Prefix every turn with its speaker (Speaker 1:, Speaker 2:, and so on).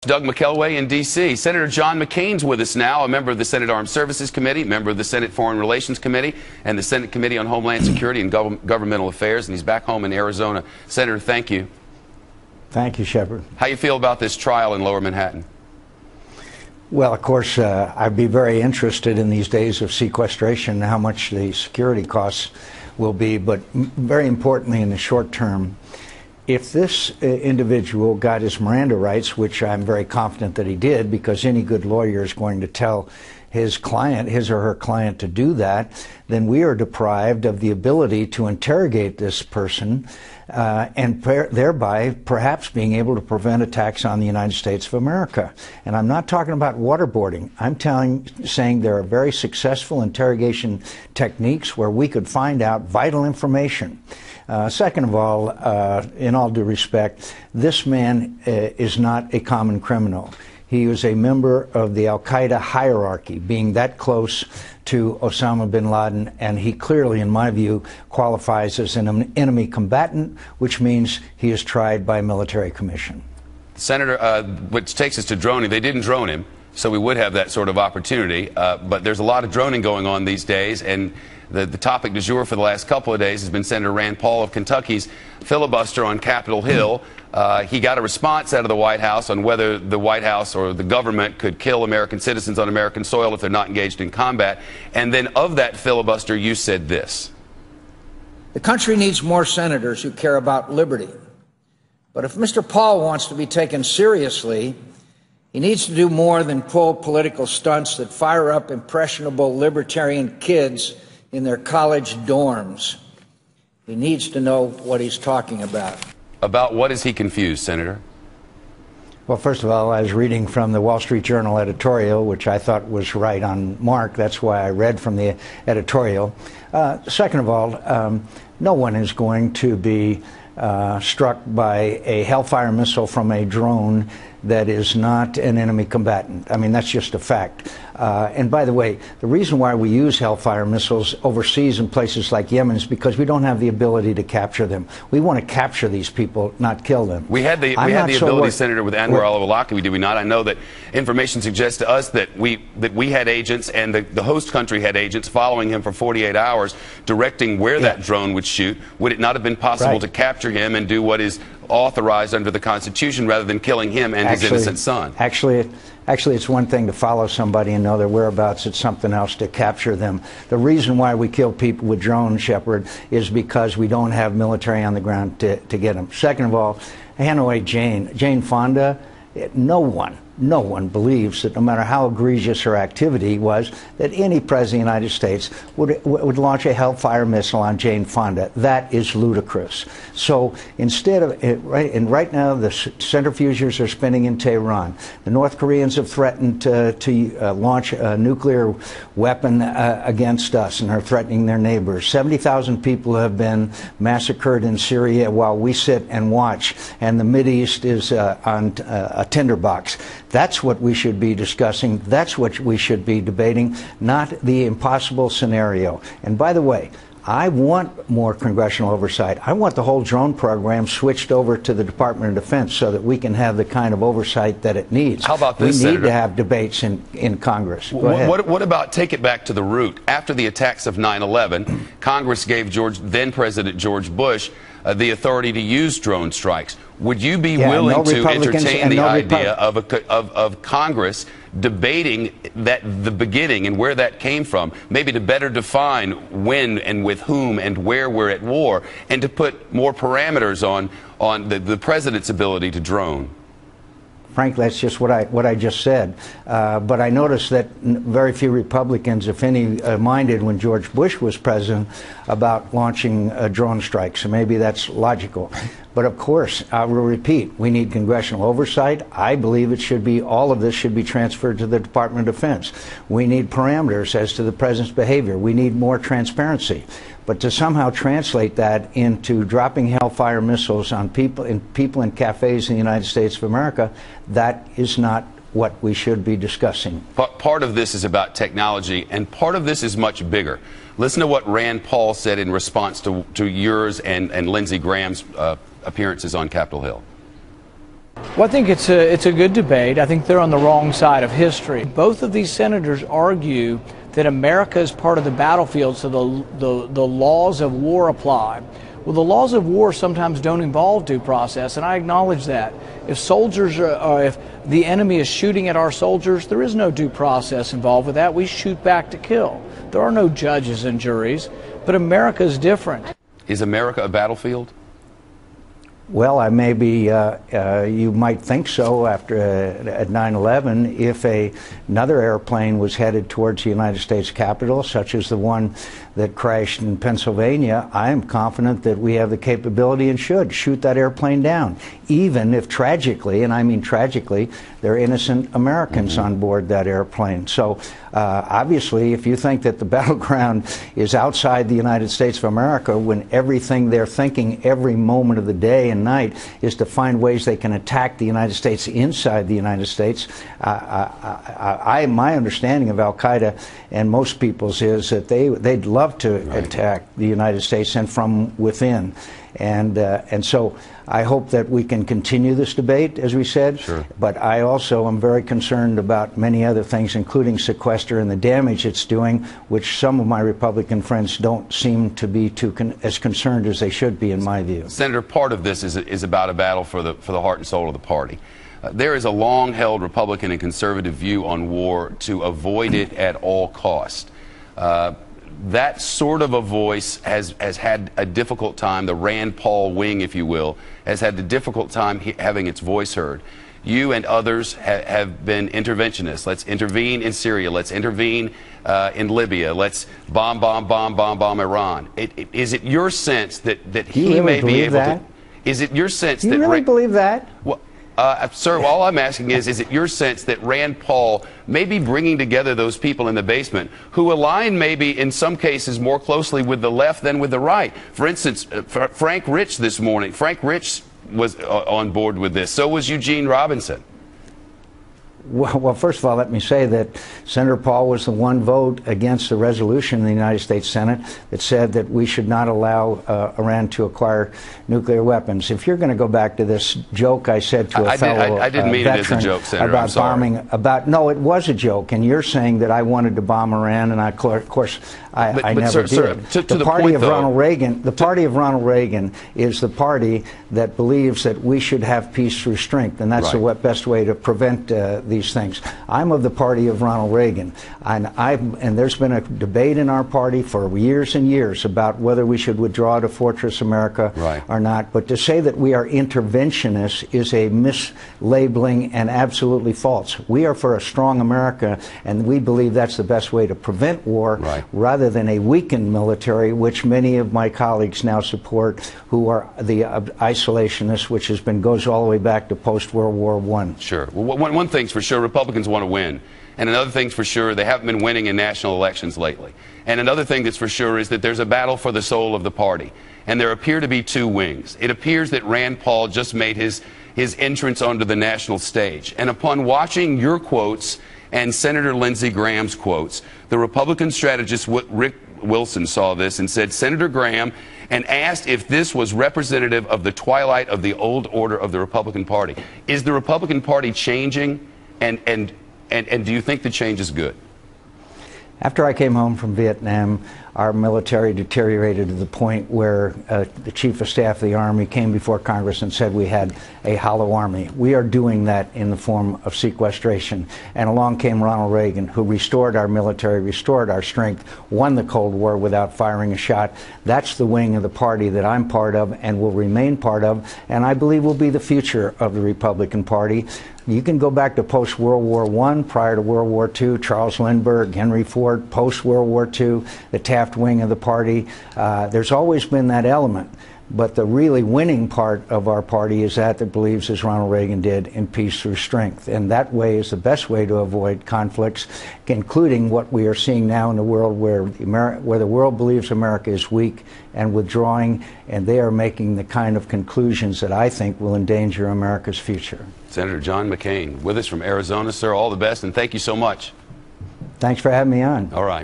Speaker 1: Doug McKelway in D.C. Senator John McCain's with us now, a member of the Senate Armed Services Committee, member of the Senate Foreign Relations Committee, and the Senate Committee on Homeland Security and Governmental Affairs, and he's back home in Arizona. Senator, thank you.
Speaker 2: Thank you, Shepard.
Speaker 1: How you feel about this trial in Lower Manhattan?
Speaker 2: Well, of course, I'd be very interested in these days of sequestration, how much the security costs will be, but very importantly in the short term, if this individual got his Miranda rights, which I'm very confident that he did, because any good lawyer is going to tell his client, his or her client, to do that, then we are deprived of the ability to interrogate this person and thereby perhaps being able to prevent attacks on the United States of America. And I'm not talking about waterboarding. I'm saying there are very successful interrogation techniques where we could find out vital information. Second of all, in all due respect, this man is not a common criminal. He was a member of the al-Qaeda hierarchy, being that close to Osama bin Laden, and he clearly, in my view, qualifies as an enemy combatant, which means he is tried by military commission.
Speaker 1: Senator, which takes us to droning. They didn't drone him, so we would have that sort of opportunity, but there's a lot of droning going on these days, and the topic du jour for the last couple of days has been Senator Rand Paul of Kentucky's filibuster on Capitol Hill. He got a response out of the White House on whether the White House or the government could kill American citizens on American soil if they're not engaged in combat. And then of that filibuster, you said this.
Speaker 3: The country needs more senators who care about liberty. But if Mr. Paul wants to be taken seriously, he needs to do more than pull political stunts that fire up impressionable libertarian kids in their college dorms. He needs to know what he's talking about.
Speaker 1: About what is he confused, Senator?
Speaker 2: Well, first of all, I was reading from the Wall Street Journal editorial, which I thought was right on mark. That's why I read from the editorial. Second of all, no one is going to be struck by a Hellfire missile from a drone that is not an enemy combatant. I mean, that's just a fact. And by the way, the reason why we use Hellfire missiles overseas in places like Yemen is because we don't have the ability to capture them. We want to capture these people, not kill them.
Speaker 1: We had the ability, Senator, with Anwar al-Awlaki, did we not? I know that information suggests to us that we had agents and the host country had agents following him for 48 hours, directing where that drone would shoot. Would it not have been possible to capture him and do what is authorized under the Constitution rather than killing him and his innocent son?
Speaker 2: Actually, it's one thing to follow somebody and know their whereabouts. It's something else to capture them. The reason why we kill people with drones, Shepard, is because we don't have military on the ground to get them. Second of all, Hanoi Jane Fonda, no one believes that no matter how egregious her activity was, that any president of the United States would launch a Hellfire missile on Jane Fonda. That is ludicrous. So instead of, right now the centrifuges are spinning in Tehran. The North Koreans have threatened to launch a nuclear weapon against us and are threatening their neighbors. 70,000 people have been massacred in Syria while we sit and watch, and the Mideast is on a tinderbox. That's what we should be discussing. That's what we should be debating, not the impossible scenario. And by the way, I want more congressional oversight. I want the whole drone program switched over to the Department of Defense so that we can have the kind of oversight that it needs.
Speaker 1: How about this,
Speaker 2: We need
Speaker 1: Senator?
Speaker 2: to have debates in Congress. Go ahead.
Speaker 1: What about, take it back to the root. After the attacks of 9/11, Congress gave then President George Bush the authority to use drone strikes. Would you be willing to entertain the idea of Congress debating the beginning and where that came from, maybe to better define when and with whom and where we're at war, and to put more parameters on the president's ability to drone?
Speaker 2: Frankly, that's just what I just said. But I noticed that very few Republicans, if any, minded when George Bush was president about launching drone strikes. So maybe that's logical. But of course, I will repeat, we need congressional oversight. I believe it should be, all of this should be transferred to the Department of Defense. We need parameters as to the president's behavior. We need more transparency. But to somehow translate that into dropping Hellfire missiles on people in cafes in the United States of America, that is not what we should be discussing.
Speaker 1: But part of this is about technology, and part of this is much bigger. Listen to what Rand Paul said in response to yours and Lindsey Graham's appearances on Capitol Hill.
Speaker 4: Well, I think it's a good debate. I think they're on the wrong side of history. Both of these senators argue that America is part of the battlefield, so the laws of war apply. Well, the laws of war sometimes don't involve due process, and I acknowledge that. If soldiers if the enemy is shooting at our soldiers, there is no due process involved with that. We shoot back to kill. There are no judges and juries, but America is different.
Speaker 1: Is America a battlefield?
Speaker 2: Well, you might think so after at 9/11. If another airplane was headed towards the United States Capitol, such as the one that crashed in Pennsylvania, I am confident that we have the capability and should shoot that airplane down, even if tragically, and I mean tragically, there are innocent Americans on board that airplane. So obviously, if you think that the battleground is outside the United States of America, when everything they're thinking every moment of the day and night is to find ways they can attack the United States inside the United States, my understanding of Al-Qaeda and most people's is that they'd love to attack the United States and from within. And so I hope that we can continue this debate, as we said.
Speaker 1: Sure.
Speaker 2: But I also am very concerned about many other things, including sequester and the damage it's doing, which some of my Republican friends don't seem to be as concerned as they should be, in my view.
Speaker 1: Senator, part of this is about a battle for the heart and soul of the party. There is a long-held Republican and conservative view on war to avoid it at all costs. That sort of a voice has had a difficult time. The Rand Paul wing, if you will, has had a difficult time having its voice heard. You and others have been interventionists. Let's intervene in Syria. Let's intervene in Libya. Let's bomb Iran. Is it your sense that he may be able to? Is it your sense that?
Speaker 2: Do you really believe that?
Speaker 1: Well, sir, all I'm asking is it your sense that Rand Paul may be bringing together those people in the basement who align maybe in some cases more closely with the left than with the right? For instance, Frank Rich this morning. Frank Rich was on board with this. So was Eugene Robinson.
Speaker 2: Well, first of all, let me say that Senator Paul was the one vote against the resolution in the United States Senate that said that we should not allow Iran to acquire nuclear weapons. If you're going to go back to this joke I said to a fellow
Speaker 1: I didn't mean it as a joke, Senator.
Speaker 2: About bombing, no, it was a joke, and you're saying that I wanted to bomb Iran, and of course I never did. The party of Ronald Reagan is the party that believes that we should have peace through strength, and that's the best way to prevent these things. I'm of the party of Ronald Reagan, and there's been a debate in our party for years and years about whether we should withdraw to Fortress America or not. But to say that we are interventionists is a mislabeling and absolutely false. We are for a strong America, and we believe that's the best way to prevent war, rather than a weakened military, which many of my colleagues now support, who are the isolationists, which goes all the way back to post-World War I.
Speaker 1: Sure. Well, one thing's for sure, Republicans want to win. And another thing's for sure, they haven't been winning in national elections lately. And another thing that's for sure is that there's a battle for the soul of the party. And there appear to be two wings. It appears that Rand Paul just made his entrance onto the national stage. And upon watching your quotes and Senator Lindsey Graham's quotes, the Republican strategist Rick Wilson saw this and said, Senator Graham, and asked if this was representative of the twilight of the old order of the Republican Party. Is the Republican Party changing, and do you think the change is good?
Speaker 2: After I came home from Vietnam, our military deteriorated to the point where the Chief of Staff of the Army came before Congress and said we had a hollow army. We are doing that in the form of sequestration. And along came Ronald Reagan, who restored our military, restored our strength, won the Cold War without firing a shot. That's the wing of the party that I'm part of and will remain part of, and I believe will be the future of the Republican Party. You can go back to post-World War I, prior to World War II, Charles Lindbergh, Henry Ford, post-World War II, the Taft wing of the party. There's always been that element. But the really winning part of our party is that believes, as Ronald Reagan did, in peace through strength. And that way is the best way to avoid conflicts, including what we are seeing now in the world where the world believes America is weak and withdrawing, and they are making the kind of conclusions that I think will endanger America's future.
Speaker 1: Senator John McCain with us from Arizona. Sir, all the best, and thank you so much.
Speaker 2: Thanks for having me on.
Speaker 1: All right.